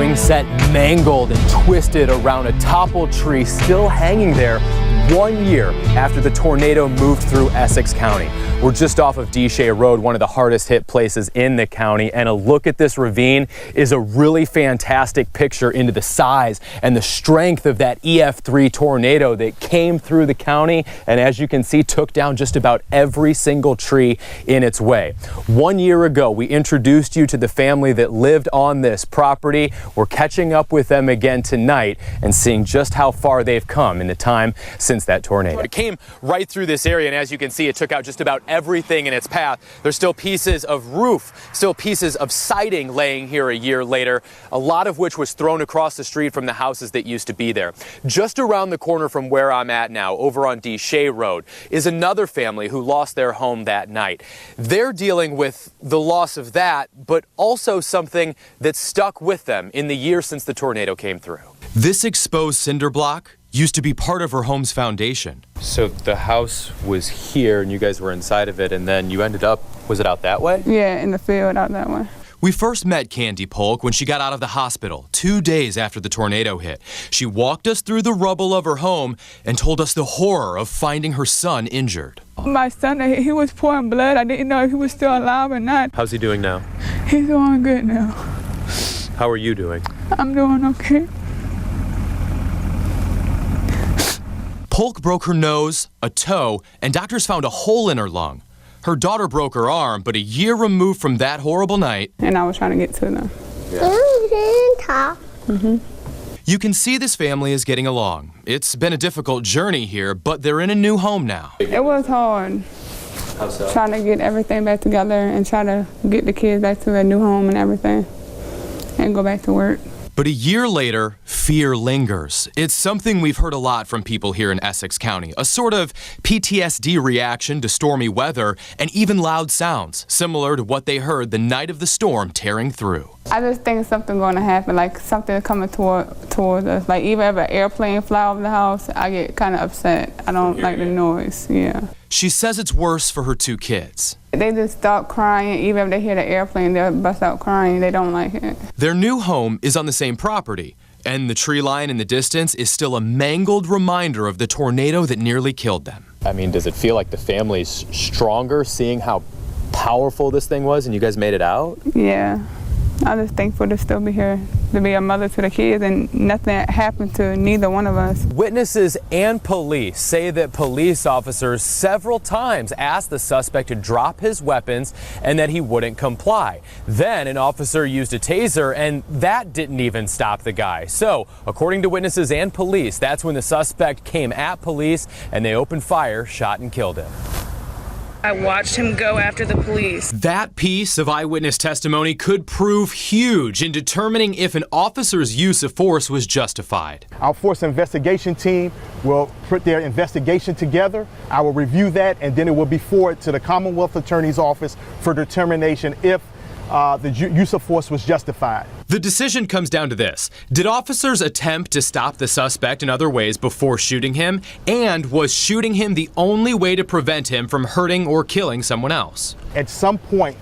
swing set mangled and twisted around a toppled tree still hanging there 1 year after the tornado moved through Essex County. We're just off of Shea Road, one of the hardest hit places in the county, and a look at this ravine is a really fantastic picture into the size and the strength of that EF3 tornado that came through the county and, as you can see, took down just about every single tree in its way. 1 year ago, we introduced you to the family that lived on this property. We're catching up with them again tonight and seeing just how far they've come in the time since that tornado. It came right through this area, and as you can see, it took out just about everything in its path. There's still pieces of roof, still pieces of siding laying here a year later, a lot of which was thrown across the street from the houses that used to be there. Just around the corner from where I'm at now, over on Shea Road, is another family who lost their home that night. They're dealing with the loss of that, but also something that stuck with them in the year since the tornado came through. This exposed cinder block used to be part of her home's foundation. So the house was here and you guys were inside of it, and then you ended up, was it out that way? Yeah, in the field out that way. We first met Candy Polk when she got out of the hospital 2 days after the tornado hit. She walked us through the rubble of her home and told us the horror of finding her son injured. My son, he was pouring blood. I didn't know if he was still alive or not. How's he doing now? He's doing good now. How are you doing? I'm doing okay. Polk broke her nose, a toe, and doctors found a hole in her lung. Her daughter broke her arm, but a year removed from that horrible night. And I was trying to get to them. You can see this family is getting along. It's been a difficult journey here, but they're in a new home now. It was hard. How so? Trying to get everything back together and try to get the kids back to their new home and everything and go back to work. But a year later, fear lingers. It's something we've heard a lot from people here in Essex County, a sort of PTSD reaction to stormy weather and even loud sounds, similar to what they heard the night of the storm tearing through. I just think something's going to happen, like something coming towards us. Like even if an airplane fly over the house, I get kind of upset. I don't like the noise, yeah. She says it's worse for her 2 kids. They just start crying. Even if they hear the airplane, they'll bust out crying. They don't like it. Their new home is on the same property, and the tree line in the distance is still a mangled reminder of the tornado that nearly killed them. I mean, does it feel like the family's stronger seeing how powerful this thing was and you guys made it out? Yeah. I'm just thankful to still be here, to be a mother to the kids, and nothing happened to neither one of us. Witnesses and police say that police officers several times asked the suspect to drop his weapons and that he wouldn't comply. Then an officer used a taser, and that didn't even stop the guy. So, according to witnesses and police, that's when the suspect came at police and they opened fire, shot and killed him. I watched him go after the police. That piece of eyewitness testimony could prove huge in determining if an officer's use of force was justified. Our force investigation team will put their investigation together. I will review that, and then it will be forwarded to the Commonwealth Attorney's Office for determination if the use of force was justified. The decision comes down to this. Did officers attempt to stop the suspect in other ways before shooting him? And was shooting him the only way to prevent him from hurting or killing someone else? At some point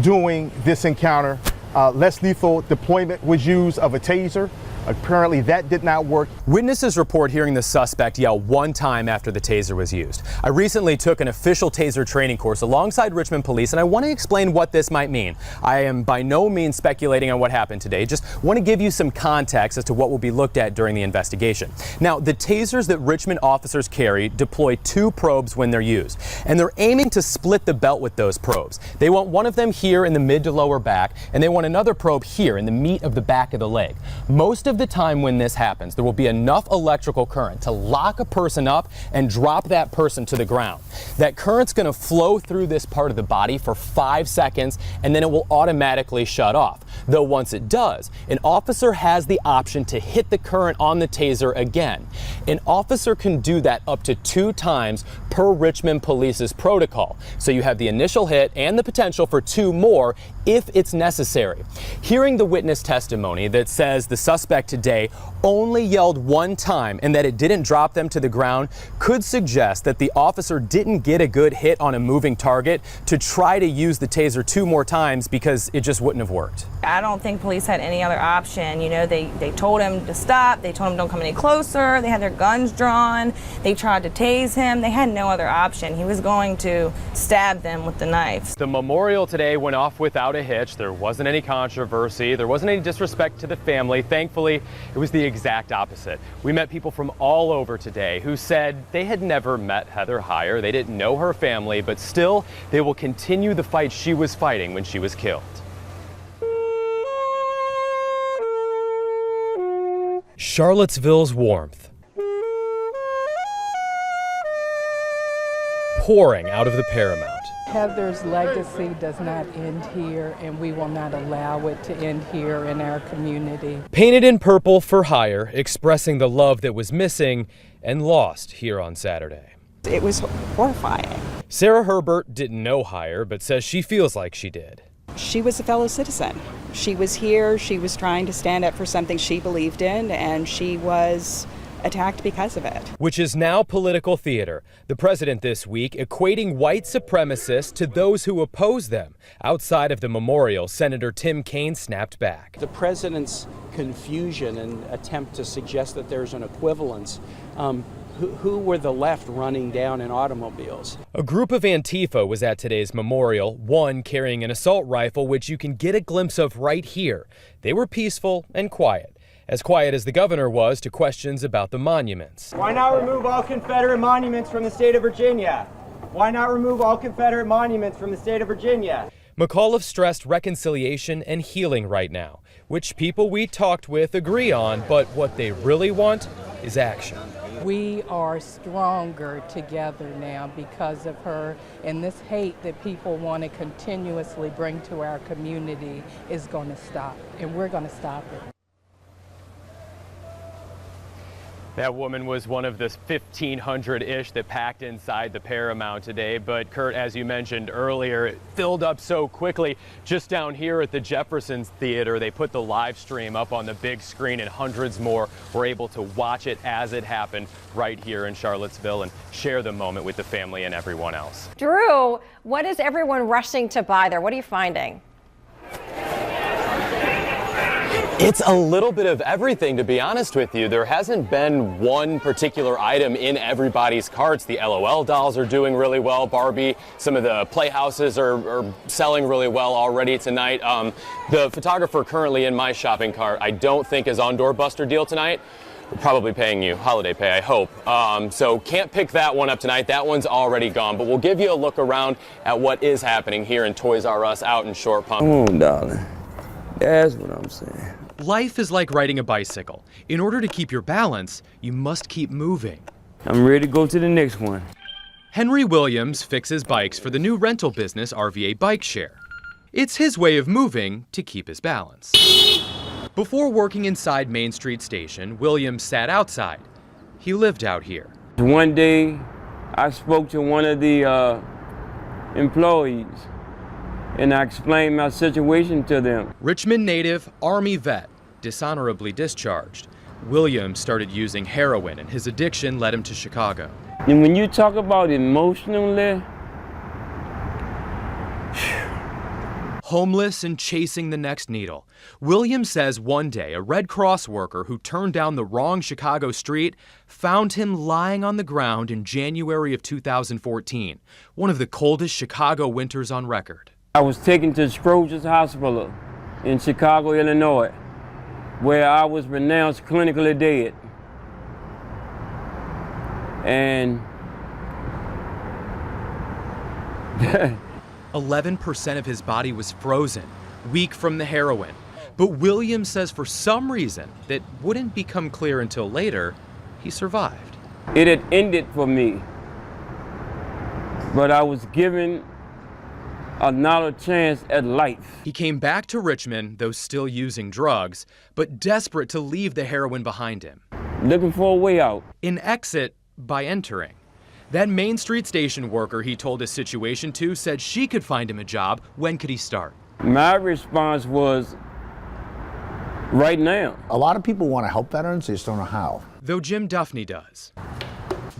during this encounter, less lethal deployment was used of a taser. Apparently that did not work. Witnesses report hearing the suspect yell 1 time after the taser was used. I recently took an official taser training course alongside Richmond Police, and I want to explain what this might mean. I am by no means speculating on what happened today, just want to give you some context as to what will be looked at during the investigation. Now, the tasers that Richmond officers carry deploy 2 probes when they're used, and they're aiming to split the belt with those probes. They want one of them here in the mid to lower back, and they want another probe here in the meat of the back of the leg. Most of the time when this happens, there will be enough electrical current to lock a person up and drop that person to the ground. That current's going to flow through this part of the body for 5 seconds, and then it will automatically shut off. Though once it does, an officer has the option to hit the current on the taser again. An officer can do that up to 2 times per Richmond Police's protocol. So you have the initial hit and the potential for 2 more if it's necessary. Hearing the witness testimony that says the suspect today only yelled 1 time and that it didn't drop them to the ground could suggest that the officer didn't get a good hit on a moving target to try to use the taser 2 more times because it just wouldn't have worked. I don't think police had any other option. You know, they told him to stop. They told him don't come any closer. They had their guns drawn. They tried to tase him. They had no other option. He was going to stab them with the knife. The memorial today went off without a hitch. There wasn't any controversy. There wasn't any disrespect to the family. Thankfully, it was the exact opposite. We met people from all over today who said they had never met Heather Heyer. They didn't know her family, but still, they will continue the fight she was fighting when she was killed. Charlottesville's warmth pouring out of the Paramount. Heather's legacy does not end here, and we will not allow it to end here in our community. Painted in purple for Heyer, expressing the love that was missing and lost here on Saturday. It was horrifying. Sarah Herbert didn't know Heyer, but says she feels like she did. She was a fellow citizen. She was here, she was trying to stand up for something she believed in, and she was attacked because of it. Which is now political theater. The president this week equating white supremacists to those who oppose them. Outside of the memorial, Senator Tim Kaine snapped back. The president's confusion and attempt to suggest that there's an equivalence. Who were the left running down in automobiles? A group of Antifa was at today's memorial, one carrying an assault rifle, which you can get a glimpse of right here. They were peaceful and quiet as the governor was to questions about the monuments. Why not remove all Confederate monuments from the state of Virginia? Why not remove all Confederate monuments from the state of Virginia? McAuliffe stressed reconciliation and healing right now, which people we talked with agree on, but what they really want is action. We are stronger together now because of her, and this hate that people want to continuously bring to our community is going to stop, and we're going to stop it. That woman was one of the 1,500-ish that packed inside the Paramount today, but Kurt, as you mentioned earlier, it filled up so quickly. Just down here at the Jefferson's Theater, they put the live stream up on the big screen, and hundreds more were able to watch it as it happened right here in Charlottesville and share the moment with the family and everyone else. Drew, what is everyone rushing to buy there? What are you finding? It's a little bit of everything, to be honest with you. There hasn't been one particular item in everybody's carts. The LOL dolls are doing really well. Barbie, some of the playhouses are selling really well already tonight. The photographer currently in my shopping cart, I don't think is on Doorbuster Deal tonight. We're probably paying you holiday pay, I hope. So can't pick that one up tonight. That one's already gone. But we'll give you a look around at what is happening here in Toys R Us out in Short Pump. Come on, darling. That's what I'm saying. Life is like riding a bicycle. In order to keep your balance, you must keep moving. I'm ready to go to the next one. Henry Williams fixes bikes for the new rental business RVA Bike Share. It's his way of moving to keep his balance. Before working inside Main Street Station, Williams sat outside. He lived out here. One day, I spoke to one of the employees, and I explained my situation to them. Richmond native, Army vet, dishonorably discharged. Williams started using heroin, and his addiction led him to Chicago. And when you talk about emotionally, homeless and chasing the next needle, Williams says one day a Red Cross worker who turned down the wrong Chicago street found him lying on the ground in January of 2014, one of the coldest Chicago winters on record. I was taken to Scrooge's Hospital in Chicago, Illinois, where I was pronounced clinically dead. And 11% of his body was frozen, weak from the heroin. But Williams says for some reason that wouldn't become clear until later, he survived. It had ended for me, but I was given another chance at life. He came back to Richmond, though still using drugs, but desperate to leave the heroin behind him. Looking for a way out. An exit by entering. That Main Street Station worker he told his situation to said she could find him a job. When could he start? My response was, right now. A lot of people want to help veterans, they just don't know how. Though Jim Duffney does.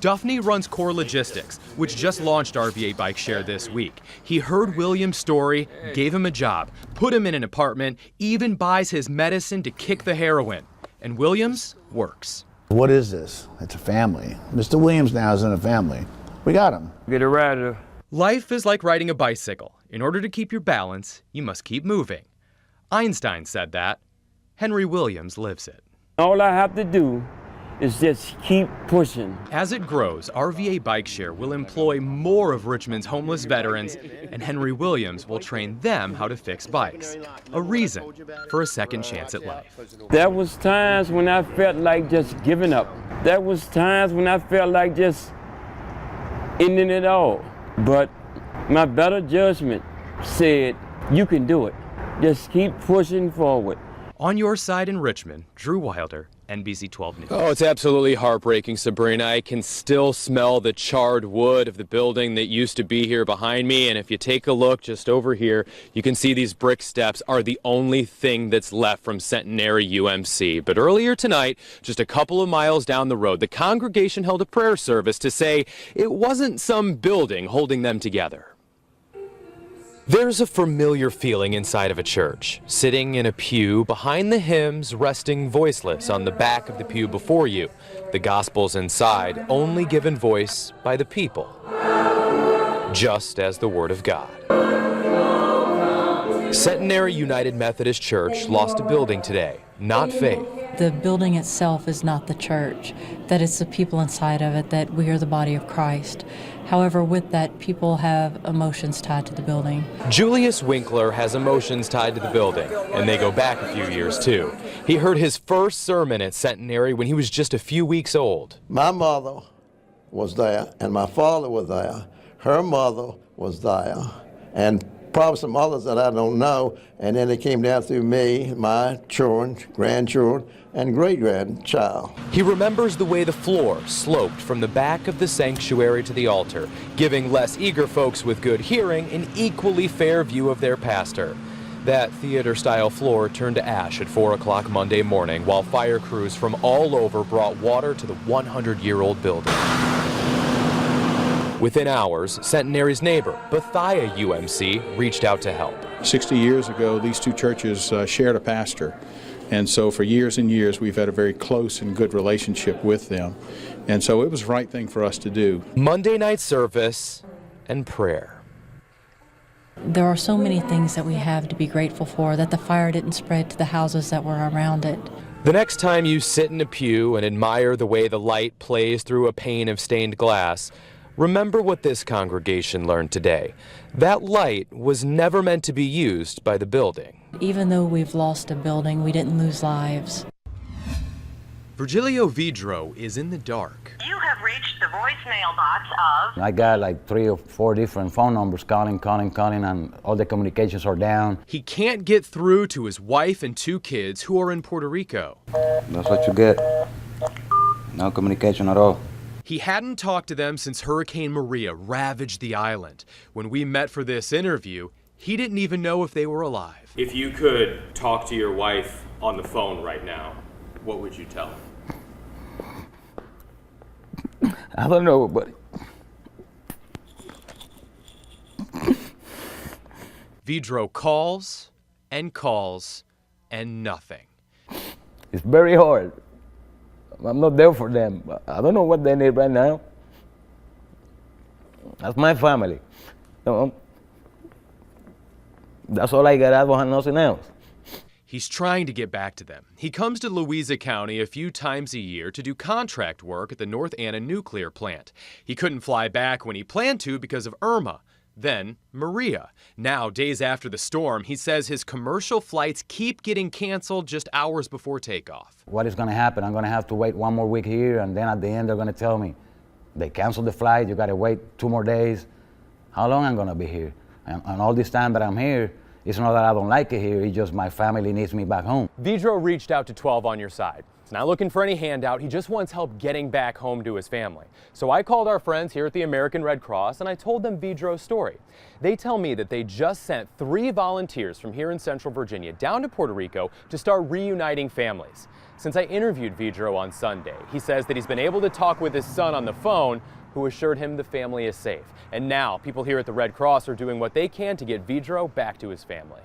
Duffney runs Core Logistics, which just launched RVA Bike Share this week. He heard William's story, gave him a job, put him in an apartment, even buys his medicine to kick the heroin. And Williams works. What is this? It's a family. Mr. Williams now is in a family. We got him. Get a rider. Life is like riding a bicycle. In order to keep your balance, you must keep moving. Einstein said that. Henry Williams lives it. All I have to do is just keep pushing. As it grows, RVA Bike Share will employ more of Richmond's homeless veterans, and Henry Williams will train them how to fix bikes. A reason for a second chance at life. There was times when I felt like just giving up. There was times when I felt like just ending it all. But my better judgment said, you can do it. Just keep pushing forward. On your side in Richmond, Drew Wilder, NBC 12 News. Oh, it's absolutely heartbreaking, Sabrina. I can still smell the charred wood of the building that used to be here behind me. And if you take a look just over here, you can see these brick steps are the only thing that's left from Centenary UMC. But earlier tonight, just a couple of miles down the road, the congregation held a prayer service to say it wasn't some building holding them together. There's a familiar feeling inside of a church, sitting in a pew behind the hymns, resting voiceless on the back of the pew before you. The gospel's inside, only given voice by the people, just as the Word of God. Centenary United Methodist Church lost a building today, not faith. The building itself is not the church, that it's the people inside of it, that we are the body of Christ. However, with that, people have emotions tied to the building. Julius Winkler has emotions tied to the building, and they go back a few years too. He heard his first sermon at Centenary when he was just a few weeks old. My mother was there, and my father was there. Her mother was there, and probably some others that I don't know, and then it came down through me, my children, grandchildren, and great-grandchild. He remembers the way the floor sloped from the back of the sanctuary to the altar, giving less eager folks with good hearing an equally fair view of their pastor. That theater-style floor turned to ash at 4 o'clock Monday morning, while fire crews from all over brought water to the 100-year-old building. Within hours, Centenary's neighbor, Bethia UMC, reached out to help. 60 years ago, these two churches shared a pastor. And so for years and years, we've had a very close and good relationship with them. And so it was the right thing for us to do. Monday night service and prayer. There are so many things that we have to be grateful for, that the fire didn't spread to the houses that were around it. The next time you sit in a pew and admire the way the light plays through a pane of stained glass, remember what this congregation learned today. That light was never meant to be used by the building. Even though we've lost a building, we didn't lose lives. Virgilio Vidro is in the dark. You have reached the voicemail box of... I got like 3 or 4 different phone numbers calling, and all the communications are down. He can't get through to his wife and 2 kids who are in Puerto Rico. That's what you get. No communication at all. He hadn't talked to them since Hurricane Maria ravaged the island. When we met for this interview, he didn't even know if they were alive. If you could talk to your wife on the phone right now, what would you tell her? I don't know, but... Vidro calls and calls and nothing. It's very hard. I'm not there for them. I don't know what they need right now. That's my family. That's all I got. I don't have nothing else. He's trying to get back to them. He comes to Louisa County a few times a year to do contract work at the North Anna nuclear plant. He couldn't fly back when he planned to because of Irma. Then Maria. Now, days after the storm, he says his commercial flights keep getting canceled just hours before takeoff. What is going to happen? I'm going to have to wait 1 more week here, and then at the end they're going to tell me, they canceled the flight, you got to wait 2 more days. How long I'm going to be here? And all this time that I'm here, It's not that I don't like it here, it's just my family needs me back home. Vidro reached out to 12 on Your Side. He's not looking for any handout, he just wants help getting back home to his family. So I called our friends here at the American Red Cross and I told them Vidro's story. They tell me that they just sent 3 volunteers from here in Central Virginia down to Puerto Rico to start reuniting families. Since I interviewed Vidro on Sunday, he says that he's been able to talk with his son on the phone, who assured him the family is safe. And now people here at the Red Cross are doing what they can to get Vidro back to his family.